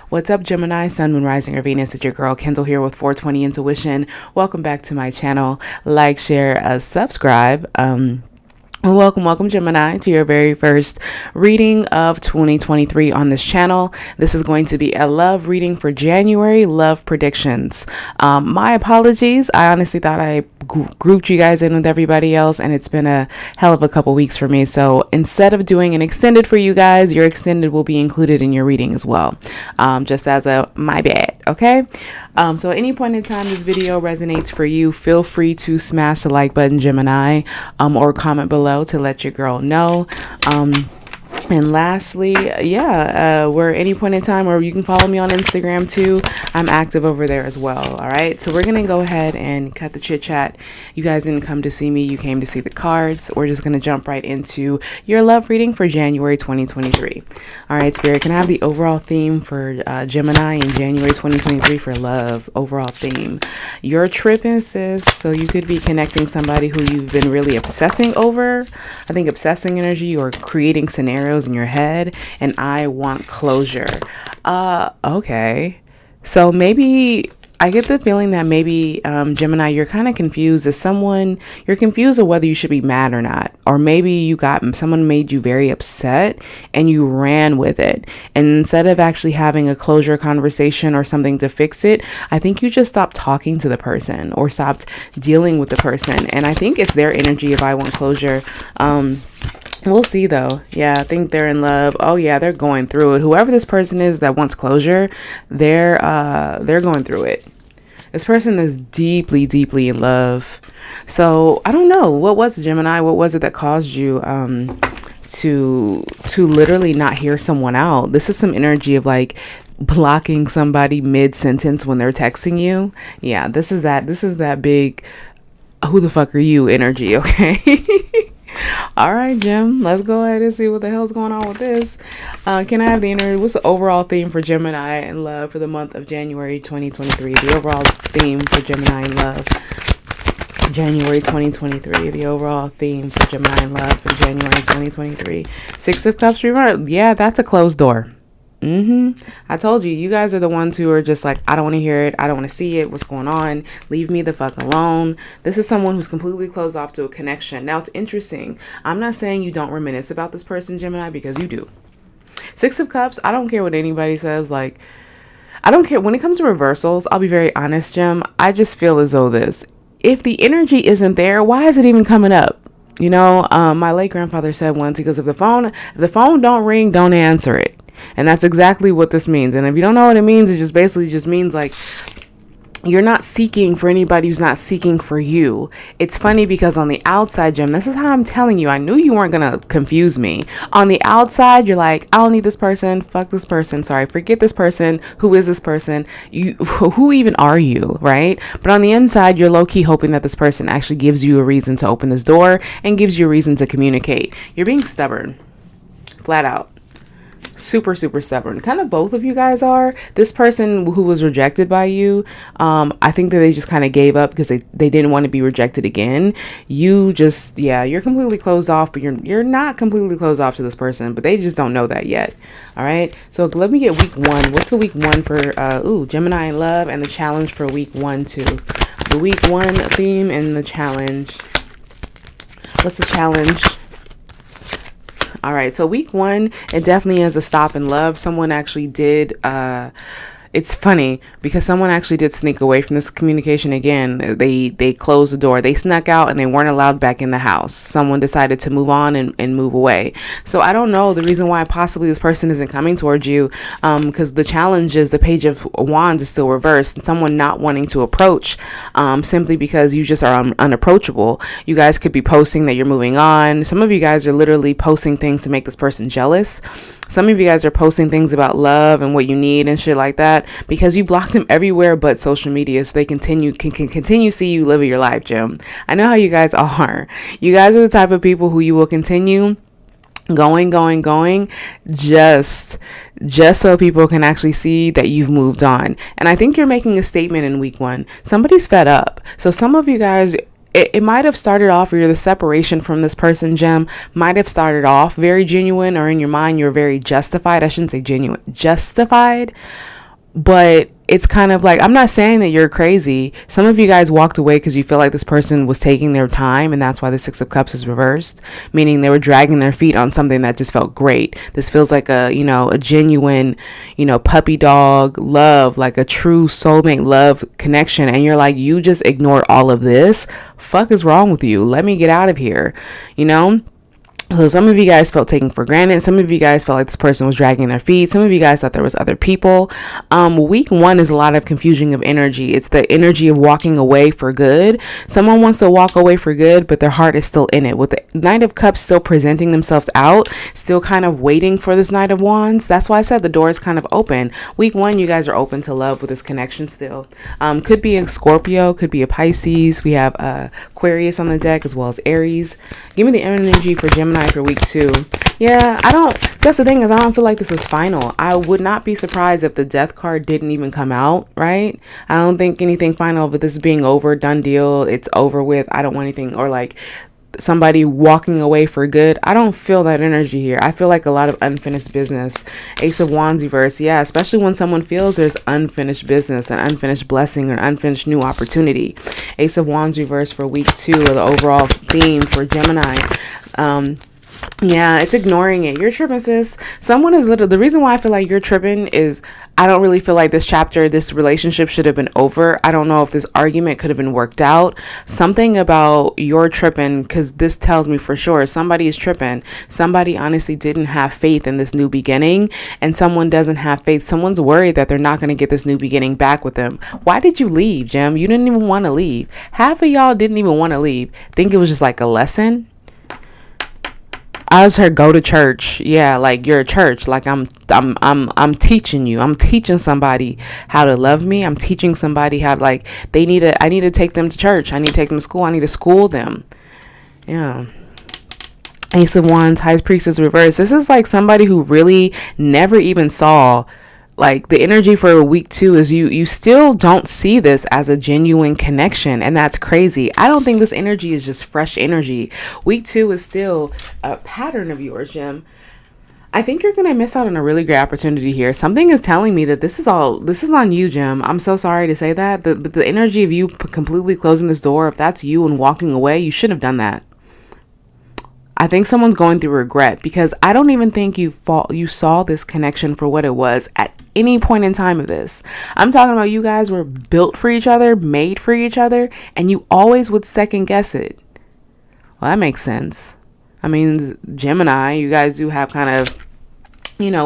What's up, Gemini, Sun, Moon, Rising, or Venus? It's your girl, Kendall, here with 420 Intuition. Welcome back to my channel. Like, share, subscribe. Welcome, Gemini, to your very first reading of 2023 on this channel. This is going to be a love reading for January, love predictions. My apologies. I honestly thought I grouped you guys in with everybody else, and it's been a hell of a couple weeks for me. So instead of doing an extended for you guys, your extended will be included in your reading as well. Just as a my bad, okay? So at any point in time this video resonates for you, feel free to smash the like button, Gemini, or comment below to let your girl know. And lastly, we're any point in time, or you can follow me on Instagram too. I'm active over there as well. All right. So we're going to go ahead and cut the chit chat. You guys didn't come to see me. You came to see the cards. We're just going to jump right into your love reading for January 2023. All right, Spirit, can I have the overall theme for Gemini in January 2023 for love? Overall theme. You're tripping, sis. So you could be connecting somebody who you've been really obsessing over. I think obsessing energy or creating scenarios in your head, and I want closure. Okay. So maybe I get the feeling that maybe Gemini, you're kind of confused. You're confused of whether you should be mad or not, or maybe someone made you very upset and you ran with it, and instead of actually having a closure conversation or something to fix it, I think you just stopped talking to the person or stopped dealing with the person. And I think it's their energy if I want closure. We'll see though. Yeah, I think they're in love. Oh yeah, they're going through it. Whoever this person is that wants closure, they're going through it. This person is deeply, deeply in love. So I don't know. What was it, Gemini? What was it that caused you to literally not hear someone out? This is some energy of like blocking somebody mid-sentence when they're texting you. Yeah, this is that big who the fuck are you energy, okay? All right, Gem, let's go ahead and see what the hell's going on with this. Can I have the energy? What's the overall theme for Gemini and love for the month of January 2023? The overall theme for Gemini and love, January 2023. The overall theme for Gemini and love for January 2023. Six of Cups reversed. Yeah, that's a closed door. I told you, you guys are the ones who are just like, I don't want to hear it. I don't want to see it. What's going on? Leave me the fuck alone. This is someone who's completely closed off to a connection. Now, it's interesting. I'm not saying you don't reminisce about this person, Gemini, because you do. Six of Cups, I don't care what anybody says. Like, I don't care. When it comes to reversals, I'll be very honest, Gem. I just feel as though if the energy isn't there, why is it even coming up? You know, my late grandfather said once, he goes, if the phone don't ring, don't answer it. And that's exactly what this means. And if you don't know what it means, it just basically just means like you're not seeking for anybody who's not seeking for you. It's funny because on the outside, Gem, this is how I'm telling you. I knew you weren't going to confuse me. On the outside, you're like, I don't need this person. Fuck this person. Sorry, forget this person. Who is this person? Who even are you, right? But on the inside, you're low-key hoping that this person actually gives you a reason to open this door and gives you a reason to communicate. You're being stubborn. Flat out. Super, super stubborn. Kind of both of you guys are. This person who was rejected by you, I think that they just kind of gave up because they didn't want to be rejected again. You just, you're completely closed off, but you're not completely closed off to this person, but they just don't know that yet. All right. So let me get week one. What's the week one for Gemini in love, and the challenge for week 1 too? The week 1 theme and the challenge. What's the challenge? All right, so week 1, it definitely is a stop in love. Someone actually did, it's funny because someone actually did sneak away from this communication again. They closed the door. They snuck out and they weren't allowed back in the house. Someone decided to move on and move away. So I don't know the reason why possibly this person isn't coming towards you, because the challenge is the Page of Wands is still reversed. Someone not wanting to approach simply because you just are unapproachable. You guys could be posting that you're moving on. Some of you guys are literally posting things to make this person jealous. Some of you guys are posting things about love and what you need and shit like that because you blocked them everywhere but social media, so they can continue see you living your life, Jim. I know how you guys are. You guys are the type of people who you will continue going just so people can actually see that you've moved on. And I think you're making a statement in week 1. Somebody's fed up. So some of you guys, it might have started off, or the separation from this person, Gem, might have started off very genuine, or in your mind you're very justified. I shouldn't say genuine, justified. But it's kind of like, I'm not saying that you're crazy. Some of you guys walked away because you feel like this person was taking their time, and that's why the Six of Cups is reversed, meaning they were dragging their feet on something that just felt great. This feels like a genuine, puppy dog love, like a true soulmate love connection. And you're like, you just ignored all of this. Fuck is wrong with you? Let me get out of here, So some of you guys felt taken for granted. Some of you guys felt like this person was dragging their feet. Some of you guys thought there was other people. Week 1 is a lot of confusion of energy. It's the energy of walking away for good. Someone wants to walk away for good, but their heart is still in it. With the Knight of Cups still presenting themselves out, still kind of waiting for this Knight of Wands. That's why I said the door is kind of open. Week 1, you guys are open to love with this connection still. Could be a Scorpio, could be a Pisces. We have Aquarius on the deck as well as Aries. Give me the energy for Gemini for week 2. Yeah, that's the thing, is I don't feel like this is final. I would not be surprised if the Death card didn't even come out, right? I don't think anything final, but this is being over, done deal, it's over with. I don't want anything, or like somebody walking away for good. I don't feel that energy here. I feel like a lot of unfinished business. Ace of Wands reverse. Yeah, especially when someone feels there's unfinished business, an unfinished blessing, or an unfinished new opportunity. Ace of Wands reverse for week 2, or the overall theme for Gemini. Yeah, it's ignoring it. You're tripping, sis. Someone is literally, the reason why I feel like you're tripping is I don't really feel like this relationship should have been over. I don't know if this argument could have been worked out. Something about your tripping, because this tells me for sure somebody is tripping. Somebody honestly didn't have faith in this new beginning, and someone doesn't have faith. Someone's worried that they're not going to get this new beginning back with them. Why did you leave, Jim? You didn't even want to leave. Half of y'all didn't even want to leave. Think it was just like a lesson. I was heard go to church. Yeah, like you're a church. Like I'm teaching you. I'm teaching somebody how to love me. I'm teaching somebody how I need to take them to church. I need to take them to school. I need to school them. Yeah. Ace of Wands, High Priestess reverse. This is like somebody who really never even saw, like, the energy for week 2 is you still don't see this as a genuine connection, and that's crazy. I don't think this energy is just fresh energy. Week 2 is still a pattern of yours, Jim. I think you're going to miss out on a really great opportunity here. Something is telling me that this is on you, Jim. I'm so sorry to say that. The energy of you completely closing this door, if that's you and walking away, you shouldn't have done that. I think someone's going through regret, because I don't even think you saw this connection for what it was at any point in time of this. I'm talking about you guys were built for each other, made for each other, and you always would second guess it. Well, that makes sense. I mean, Gemini, you guys do have kind of,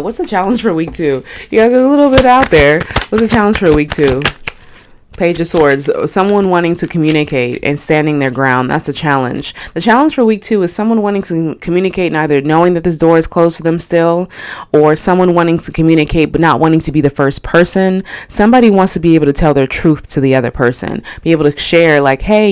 what's the challenge for week 2? You guys are a little bit out there. What's the challenge for week 2? Page of Swords, someone wanting to communicate and standing their ground. That's a challenge. The challenge for week 2 is someone wanting to communicate, neither knowing that this door is closed to them still, or someone wanting to communicate but not wanting to be the first person. Somebody wants to be able to tell their truth to the other person, be able to share, like, hey,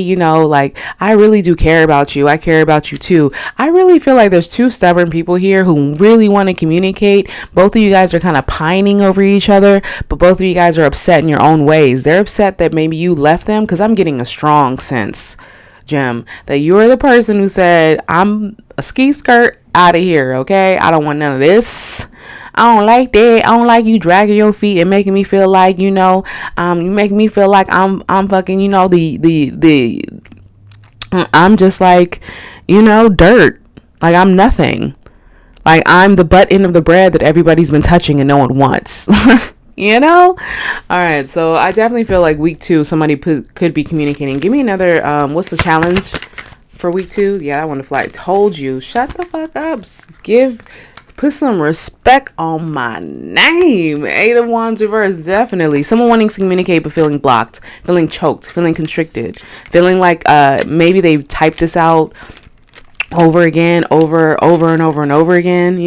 I really do care about you. I care about you too. I really feel like there's 2 stubborn people here who really want to communicate. Both of you guys are kind of pining over each other, but both of you guys are upset in your own ways. They're upset that maybe you left them, because I'm getting a strong sense, Jim, that you're the person who said, I'm a ski skirt out of here, okay? I don't want none of this. I don't like that. I don't like you dragging your feet and making me feel like, you make me feel like I'm fucking, I'm just like, dirt. Like I'm nothing. Like I'm the butt end of the bread that everybody's been touching and no one wants. All right, so I definitely feel like week 2 somebody could be communicating. Give me another, what's the challenge for week 2? Yeah, I want to fly. Told you, shut the fuck up. Put some respect on my name. 8 of Wands reverse, definitely. Someone wanting to communicate but feeling blocked, feeling choked, feeling constricted, feeling like maybe they typed this out over again, over and over again,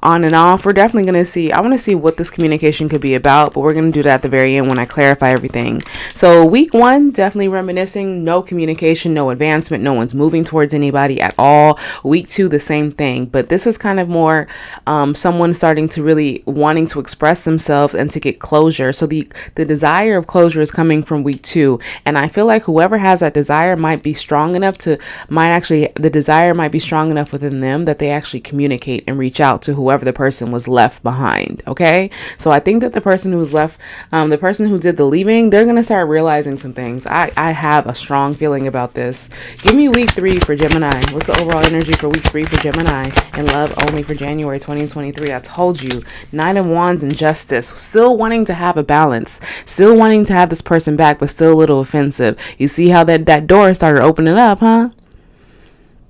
on and off. We're definitely going to see, I want to see what this communication could be about, but we're going to do that at the very end when I clarify everything. So week 1, definitely reminiscing, no communication, no advancement, no one's moving towards anybody at all. Week 2, the same thing, but this is kind of more someone starting to really wanting to express themselves and to get closure. So the desire of closure is coming from week 2, and I feel like whoever has that desire might be strong enough the desire desire might be strong enough within them that they actually communicate and reach out to whoever the person was left behind. Okay. So I think that the person who's left, the person who did the leaving, they're going to start realizing some things. I have a strong feeling about this. Give me week 3 for Gemini. What's the overall energy for week 3 for Gemini and love only for January 2023? I told you, 9 of Wands and Justice, still wanting to have a balance, still wanting to have this person back, but still a little offensive. You see how that door started opening up, huh?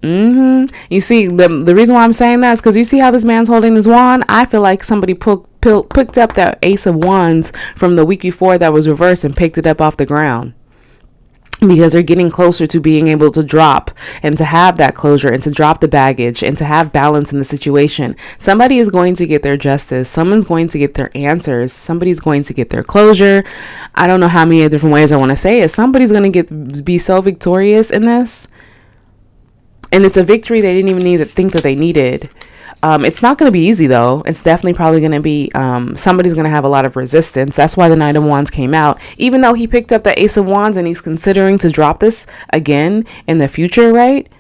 You see, the reason why I'm saying that is because you see how this man's holding his wand. I feel like somebody picked up that Ace of Wands from the week before that was reversed and picked it up off the ground, because they're getting closer to being able to drop and to have that closure and to drop the baggage and to have balance in the situation. Somebody is going to get their justice. Someone's going to get their answers. Somebody's going to get their closure. I don't know how many different ways I want to say it. Somebody's going to be so victorious in this. And it's a victory they didn't even need to think that they needed. It's not going to be easy, though. It's definitely probably going to be, somebody's going to have a lot of resistance. That's why the Knight of Wands came out. Even though he picked up the Ace of Wands and he's considering to drop this again in the future, right?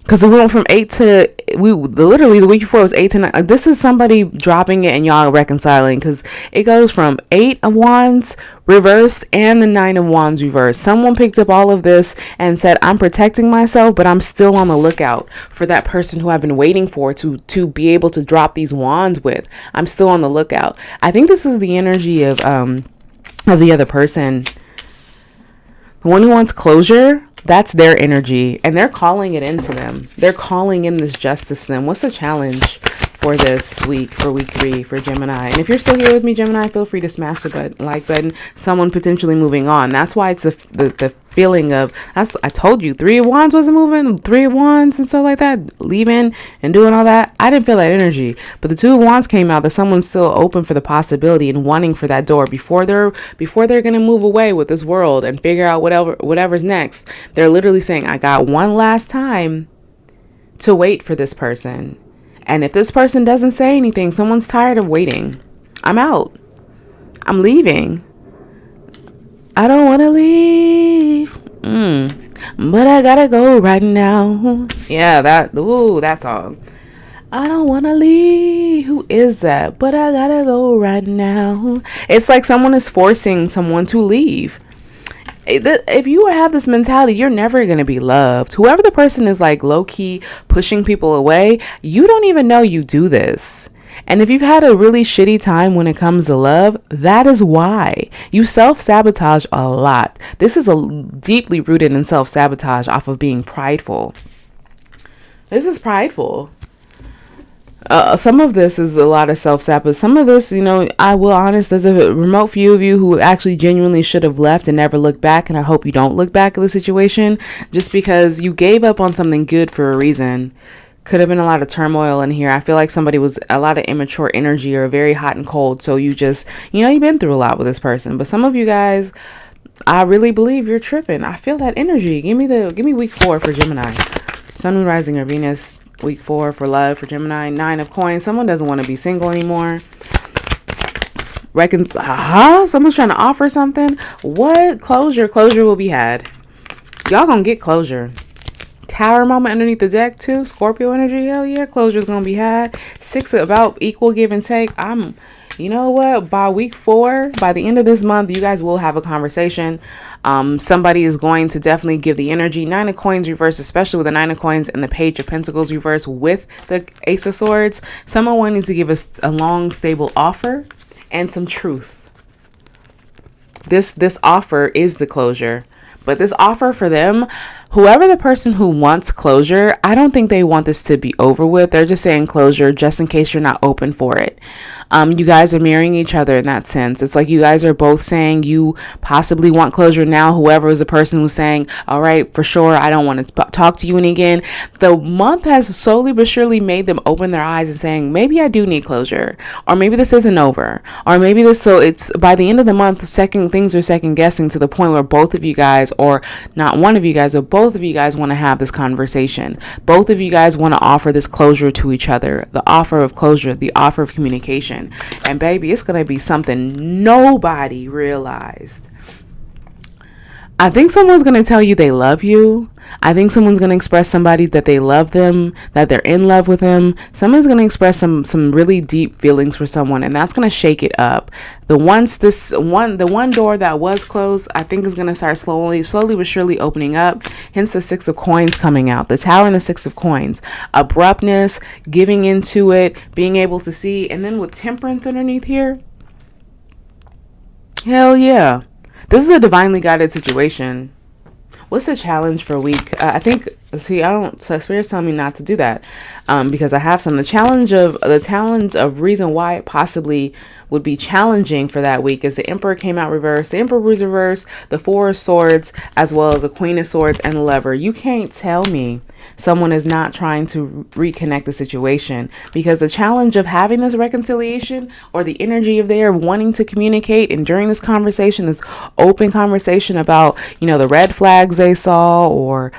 Because it went from 8 to, literally the week before it was 8 to 9. This is somebody dropping it and y'all reconciling, because it goes from 8 of Wands reversed and the 9 of Wands reversed. Someone picked up all of this and said, I'm protecting myself, but I'm still on the lookout for that person who I've been waiting for to be able to drop these wands with. I'm still on the lookout. I think this is the energy of the other person. The one who wants closure, that's their energy, and they're calling it into them. They're calling in this justice to them. What's the challenge for this week, for week 3 for Gemini? And if you're still here with me, Gemini, feel free to smash the like button. Someone potentially moving on. That's why it's the feeling of, I told you, 3 of Wands wasn't moving, 3 of Wands and stuff like that, leaving and doing all that. I didn't feel that energy, but the 2 of Wands came out, that someone's still open for the possibility and wanting for that door before they're going to move away with this world and figure out whatever's next. They're literally saying, I got one last time to wait for this person. And if this person doesn't say anything, someone's tired of waiting. I'm out. I'm leaving. I don't want to leave. But I gotta go right now. Yeah, that song. I don't want to leave. Who is that? But I gotta go right now. It's like someone is forcing someone to leave. If you have this mentality, you're never going to be loved. Whoever the person is, like low-key pushing people away, you don't even know you do this. And if you've had a really shitty time when it comes to love, that is why. You self-sabotage a lot. This is deeply rooted in self-sabotage off of being prideful. This is prideful. Some of this is a lot of self-sabotage. Some of this, I will honest, there's a remote few of you who actually genuinely should have left and never looked back. And I hope you don't look back at the situation, just because you gave up on something good for a reason. Could have been a lot of turmoil in here. I feel like somebody was a lot of immature energy or very hot and cold. So you just, you've been through a lot with this person. But some of you guys, I really believe you're tripping. I feel that energy. Give me week 4 for Gemini. Sun, Moon, Rising, or Venus. Week 4 for love for Gemini. 9 of Coins. Someone doesn't want to be single anymore. Someone's trying to offer something. What? Closure will be had. Y'all gonna get closure. Tower moment underneath the deck too. Scorpio energy. Hell yeah, closure's gonna be had. 6 about equal give and take. You know what? By week 4, by the end of this month, you guys will have a conversation. Somebody is going to definitely give the energy. 9 of Coins reverse, especially with the 9 of Coins and the Page of Pentacles reverse with the Ace of Swords. Someone needs to give us a long, stable offer and some truth. This offer is the closure. But this offer for them, whoever the person who wants closure, I don't think they want this to be over with. They're just saying closure just in case you're not open for it. You guys are mirroring each other in that sense. It's like you guys are both saying you possibly want closure now. Whoever is the person who's saying, all right, for sure, I don't want to talk to you again. The month has slowly but surely made them open their eyes and saying, maybe I do need closure, or maybe this isn't over, or maybe this. So it's by the end of the month, things are second guessing to the point where both of you guys, or not one of you guys, but both of you guys want to have this conversation. Both of you guys want to offer this closure to each other, the offer of closure, the offer of communication. And baby, it's going to be something nobody realized. I think someone's going to tell you they love you. I think someone's going to express somebody that they love them, that they're in love with them. Someone's going to express some really deep feelings for someone, and that's going to shake it up. The one door that was closed, I think is going to start slowly but surely opening up. Hence the Six of Coins coming out. The Tower and the Six of Coins. Abruptness, giving into it, being able to see, and then with Temperance underneath here. Hell yeah. This is a divinely guided situation. What's the challenge for a week? I think, so Spirit's telling me not to do that because I have some. The challenge of reason why it possibly would be challenging for that week is the Emperor came out reversed. The Emperor was reversed, the Four of Swords, as well as the Queen of Swords and the Lover. You can't tell me someone is not trying to reconnect the situation, because the challenge of having this reconciliation, or the energy of their wanting to communicate, and during this conversation, this open conversation about, the red flags they saw, or,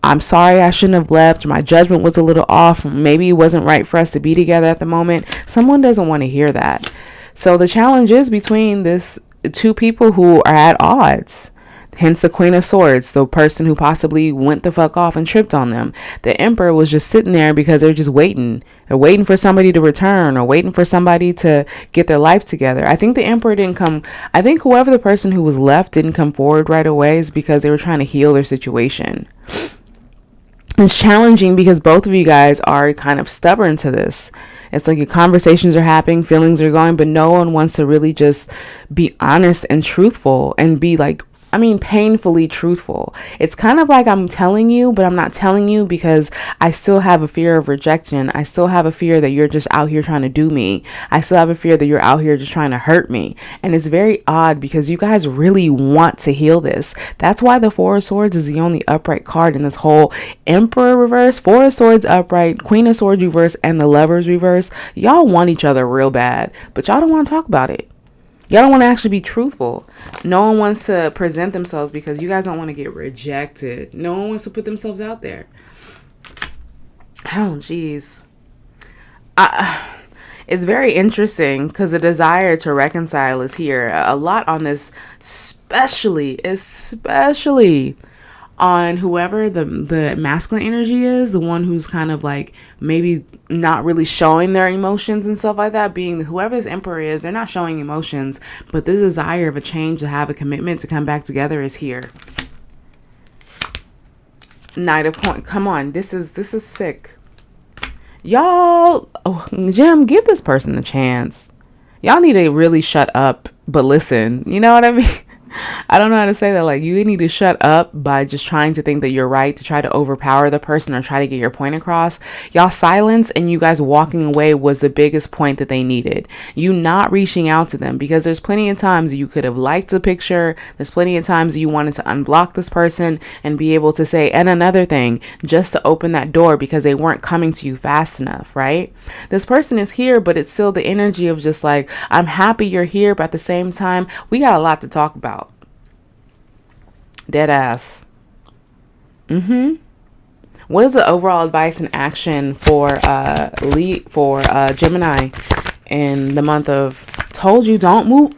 I'm sorry I shouldn't have left, or my judgment was a little off, maybe it wasn't right for us to be together at the moment. Someone doesn't want to hear that. So the challenge is between this two people who are at odds. Hence the Queen of Swords, the person who possibly went the fuck off and tripped on them. The Emperor was just sitting there because they're just waiting. They're waiting for somebody to return, or waiting for somebody to get their life together. I think the Emperor didn't come. I think whoever the person who was left didn't come forward right away is because they were trying to heal their situation. It's challenging because both of you guys are kind of stubborn to this. It's like your conversations are happening, feelings are going, but no one wants to really just be honest and truthful and be painfully truthful. It's kind of like I'm telling you, but I'm not telling you because I still have a fear of rejection. I still have a fear that you're just out here trying to do me. I still have a fear that you're out here just trying to hurt me. And it's very odd because you guys really want to heal this. That's why the Four of Swords is the only upright card in this whole Emperor reverse, Four of Swords upright, Queen of Swords reverse, and the Lovers reverse. Y'all want each other real bad, but y'all don't want to talk about it. Y'all don't want to actually be truthful. No one wants to present themselves because you guys don't want to get rejected. No one wants to put themselves out there. Oh, jeez. It's very interesting because the desire to reconcile is here. A lot on this, especially on whoever the masculine energy is, the one who's kind of like maybe not really showing their emotions and stuff like that, being whoever this Emperor is, they're not showing emotions, but the desire of a change, to have a commitment, to come back together is here. Knight of Coins. Come on, this is sick. Y'all, Jim, give this person a chance. Y'all need to really shut up, but listen. You know what I mean? I don't know how to say that. Like, you need to shut up by just trying to think that you're right, to try to overpower the person or try to get your point across. Y'all silence and you guys walking away was the biggest point that they needed. You not reaching out to them, because there's plenty of times you could have liked the picture. There's plenty of times you wanted to unblock this person and be able to say, and another thing, just to open that door, because they weren't coming to you fast enough, right? This person is here, but it's still the energy of just like, I'm happy you're here, but at the same time, we got a lot to talk about. Dead ass. What is the overall advice and action for Gemini in the month of told you don't move?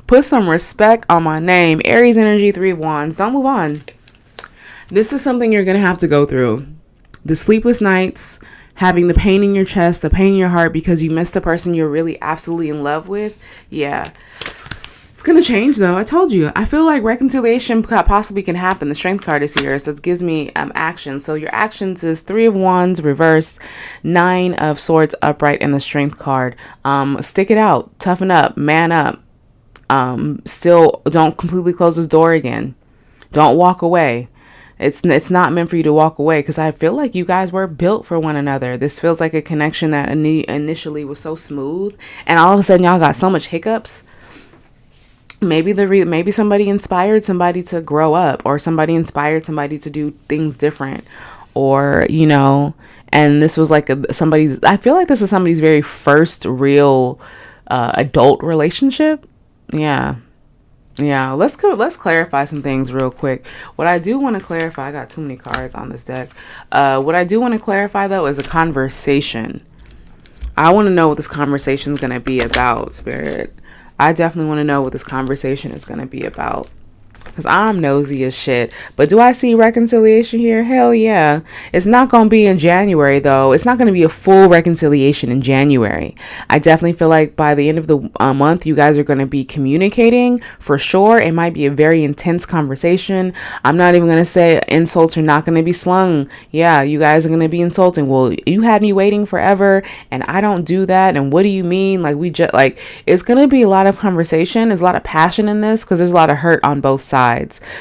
Put some respect on my name. Aries energy, 3 of Wands. Don't move on. This is something you're going to have to go through. The sleepless nights, having the pain in your chest, the pain in your heart because you missed the person you're really absolutely in love with. Yeah. It's going to change though. I told you. I feel like reconciliation possibly can happen. The Strength card is here. So it gives me action. So your actions is 3 of Wands reversed, 9 of Swords upright, and the Strength card. Stick it out. Toughen up. Man up. Still don't completely close this door again. Don't walk away. It's not meant for you to walk away, because I feel like you guys were built for one another. This feels like a connection that initially was so smooth, and all of a sudden y'all got so much hiccups. Maybe maybe somebody inspired somebody to grow up, or somebody inspired somebody to do things different, or and this was like somebody's. I feel like this is somebody's very first real adult relationship. Yeah. Let's clarify some things real quick. What I do want to clarify, I got too many cards on this deck. What I do want to clarify though is a conversation. I want to know what this conversation is going to be about, Spirit. I definitely want to know what this conversation is going to be about. Because I'm nosy as shit. But do I see reconciliation here? Hell yeah. It's not going to be in January, though. It's not going to be a full reconciliation in January. I definitely feel like by the end of the month, you guys are going to be communicating for sure. It might be a very intense conversation. I'm not even going to say insults are not going to be slung. Yeah, you guys are going to be insulting. Well, you had me waiting forever and I don't do that. And what do you mean? Like, it's going to be a lot of conversation. There's a lot of passion in this because there's a lot of hurt on both sides.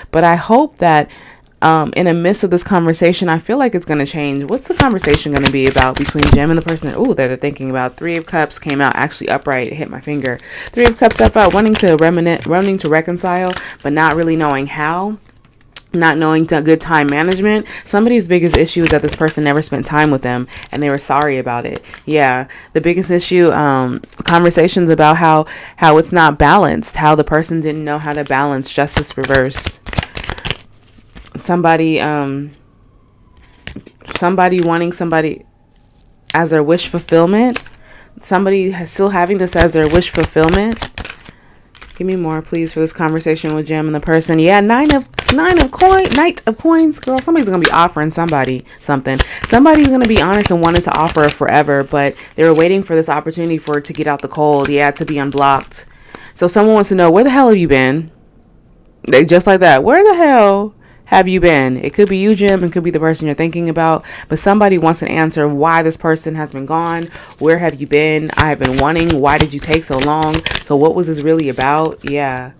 But I hope that in the midst of this conversation, I feel like it's going to change. What's the conversation going to be about between Gem and the person that they're thinking about? Three of Cups came out actually upright. It hit my finger. Three of Cups up out, wanting to reconcile, but not really knowing how. Not knowing good time management. Somebody's biggest issue is that this person never spent time with them and they were sorry about it. Yeah, the biggest issue, conversations about how it's not balanced, how the person didn't know how to balance. Justice reversed. Somebody wanting somebody as their wish fulfillment. Somebody still having this as their wish fulfillment. Give me more, please, for this conversation with Gem and the person. Yeah, Knight of Coins, girl. Somebody's gonna be offering somebody something. Somebody's gonna be honest and wanted to offer forever, but they were waiting for this opportunity for it to get out the cold. Yeah, to be unblocked. So someone wants to know, where the hell have you been? They just like that. Where the hell have you been? It could be you, Jim. It could be the person you're thinking about. But somebody wants an answer why this person has been gone. Where have you been? I have been wanting. Why did you take so long? So what was this really about? Yeah.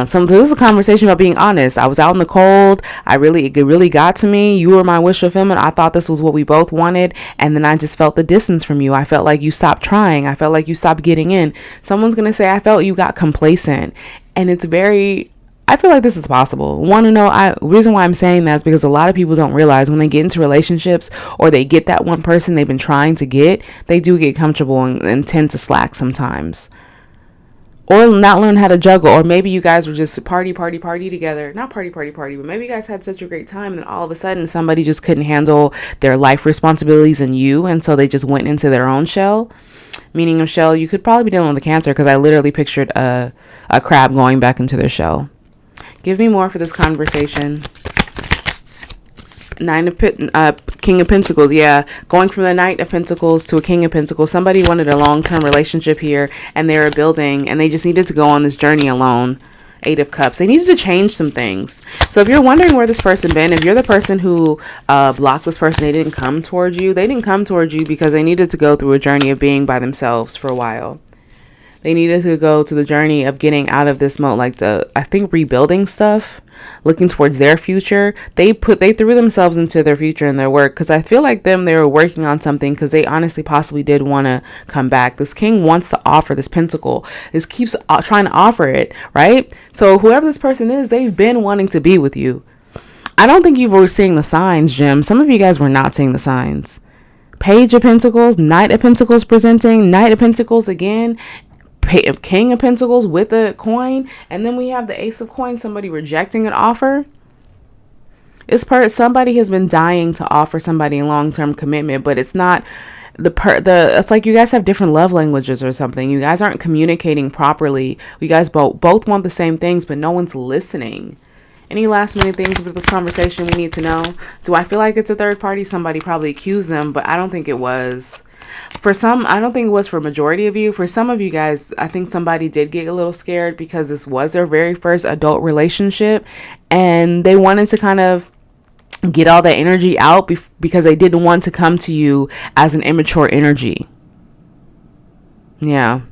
So this is a conversation about being honest. I was out in the cold. It really got to me. You were my wish fulfillment. I thought this was what we both wanted. And then I just felt the distance from you. I felt like you stopped trying. I felt like you stopped getting in. Someone's going to say, I felt you got complacent. And I feel like this is possible. Want to know? Reason why I'm saying that is because a lot of people don't realize when they get into relationships or they get that one person they've been trying to get, they do get comfortable and tend to slack sometimes. Or not learn how to juggle. Or maybe you guys were just party together. Not party, but maybe you guys had such a great time and then all of a sudden somebody just couldn't handle their life responsibilities and you. And so they just went into their own shell. Meaning of shell, you could probably be dealing with a Cancer because I literally pictured a crab going back into their shell. Give me more for this conversation. King of Pentacles. Yeah, going from the Knight of Pentacles to a King of Pentacles. Somebody wanted a long-term relationship here and they were building and they just needed to go on this journey alone. Eight of Cups. They needed to change some things. So if you're wondering where this person been, if you're the person who blocked this person, they didn't come towards you. They didn't come towards you because they needed to go through a journey of being by themselves for a while. They needed to go to the journey of getting out of this mode, rebuilding stuff, looking towards their future. They threw themselves into their future and their work because I feel like they were working on something because they honestly possibly did want to come back. This King wants to offer this Pentacle. This keeps trying to offer it, right? So whoever this person is, they've been wanting to be with you. I don't think you were seeing the signs, Jim. Some of you guys were not seeing the signs. Page of Pentacles, Knight of Pentacles presenting, Knight of Pentacles again. King of Pentacles with a coin, and then we have the Ace of Coins, somebody rejecting an offer. Somebody has been dying to offer somebody a long-term commitment, but it's not it's like you guys have different love languages or something. You guys aren't communicating properly. You guys both want the same things, but no one's listening. Any last minute things with this conversation we need to know? Do I feel like it's a third party? Somebody probably accused them, but I don't think it was. For some, I don't think it was for a majority of you. For some of you guys, I think somebody did get a little scared because this was their very first adult relationship and they wanted to kind of get all that energy out because they didn't want to come to you as an immature energy. Yeah.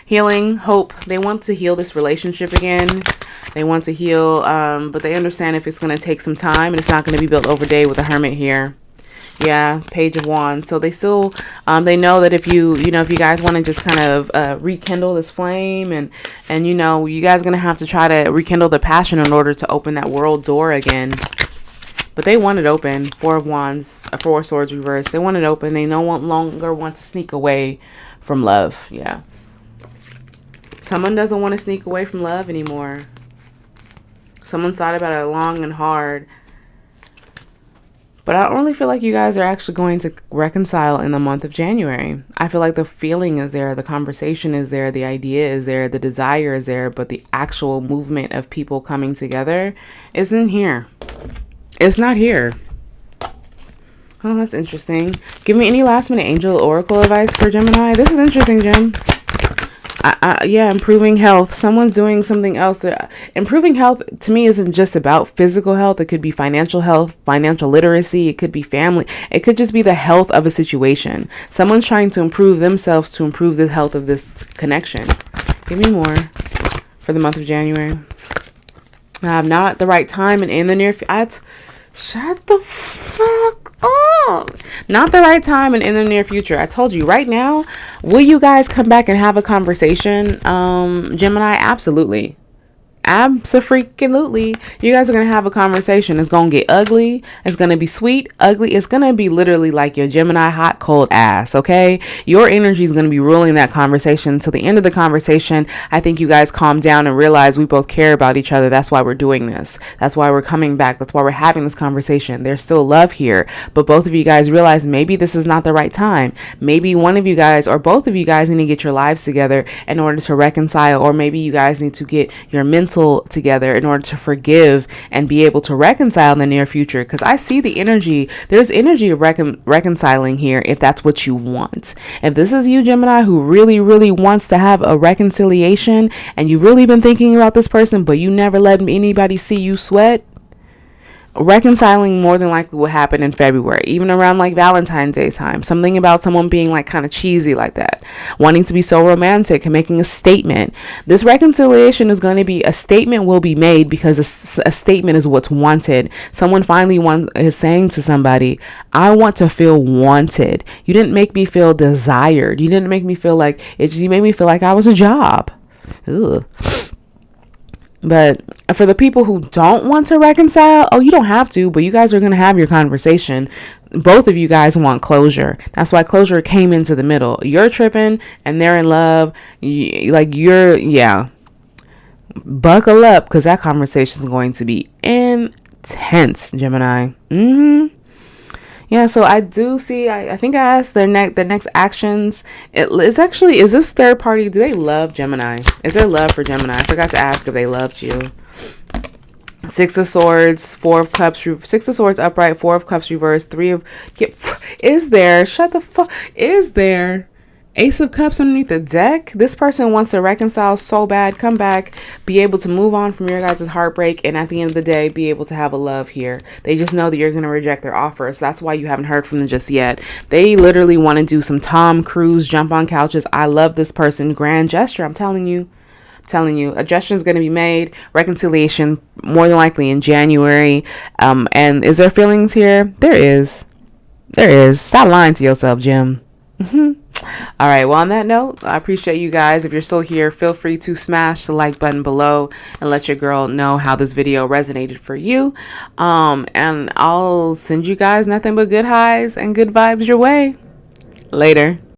Healing, hope. They want to heal this relationship again. They want to heal, but they understand if it's going to take some time and it's not going to be built over day with a Hermit here. Yeah, Page of Wands. So they still, they know that if if you guys want to just kind of rekindle this flame and you guys are going to have to try to rekindle the passion in order to open that world door again. But they want it open. Four of Wands, Four of Swords reversed. They want it open. They no longer want to sneak away from love. Yeah. Someone doesn't want to sneak away from love anymore. Someone's thought about it long and hard. But I don't really feel like you guys are actually going to reconcile in the month of January. I feel like the feeling is there, the conversation is there, the idea is there, the desire is there, but the actual movement of people coming together isn't here. It's not here. Oh, that's interesting. Give me any last minute angel oracle advice for Gemini. This is interesting, Gem. Yeah, improving health. Someone's doing something else. Improving health to me isn't just about physical health. It could be financial health, financial literacy. It could be family. It could just be the health of a situation. Someone's trying to improve themselves to improve the health of this connection. Give me more for the month of January. Not the right time and in the near future. Shut the fuck up. Not the right time and in the near future. I told you right now. Will you guys come back and have a conversation? Gemini, absolutely. Abso-freaking-lutely. You guys are going to have a conversation. It's going to get ugly. It's going to be sweet, ugly. It's going to be literally like your Gemini hot, cold ass, okay? Your energy is going to be ruling that conversation until the end of the conversation. I think you guys calm down and realize we both care about each other. That's why we're doing this. That's why we're coming back. That's why we're having this conversation. There's still love here, but both of you guys realize maybe this is not the right time. Maybe one of you guys or both of you guys need to get your lives together in order to reconcile, or maybe you guys need to get your mental together in order to forgive and be able to reconcile in the near future. Because I see the energy. There's energy of reconciling here if that's what you want. If this is you, Gemini, who really, really wants to have a reconciliation and you've really been thinking about this person, but you never let anybody see you sweat, reconciling more than likely will happen in February, even around like Valentine's Day time. Something about someone being like kind of cheesy like that, wanting to be so romantic and making a statement. This reconciliation is going to be a statement will be made because a statement is what's wanted. Someone finally is saying to somebody, I want to feel wanted. You didn't make me feel desired. You didn't make me feel like you made me feel like I was a job. Ugh. But for the people who don't want to reconcile, you don't have to, but you guys are going to have your conversation. Both of you guys want closure. That's why closure came into the middle. You're tripping and they're in love. Yeah. Buckle up, because that conversation is going to be intense, Gemini. Yeah, so I do see, I think I asked their next actions. Is this third party, do they love Gemini? Is there love for Gemini? I forgot to ask if they loved you. Six of Swords, Four of Cups, Six of Swords upright, Four of Cups reversed, is there Ace of Cups underneath the deck? This person wants to reconcile so bad, come back, be able to move on from your guys' heartbreak, and at the end of the day, be able to have a love here. They just know that you're going to reject their offer, so that's why you haven't heard from them just yet. They literally want to do some Tom Cruise, jump on couches. I love this person. Grand gesture. I'm telling you, a gesture is going to be made. Reconciliation, more than likely in January. And is there feelings here? There is. Stop lying to yourself, Jim. All right, well, on that note, I appreciate you guys. If you're still here, feel free to smash the like button below and let your girl know how this video resonated for you. And I'll send you guys nothing but good highs and good vibes your way. Later.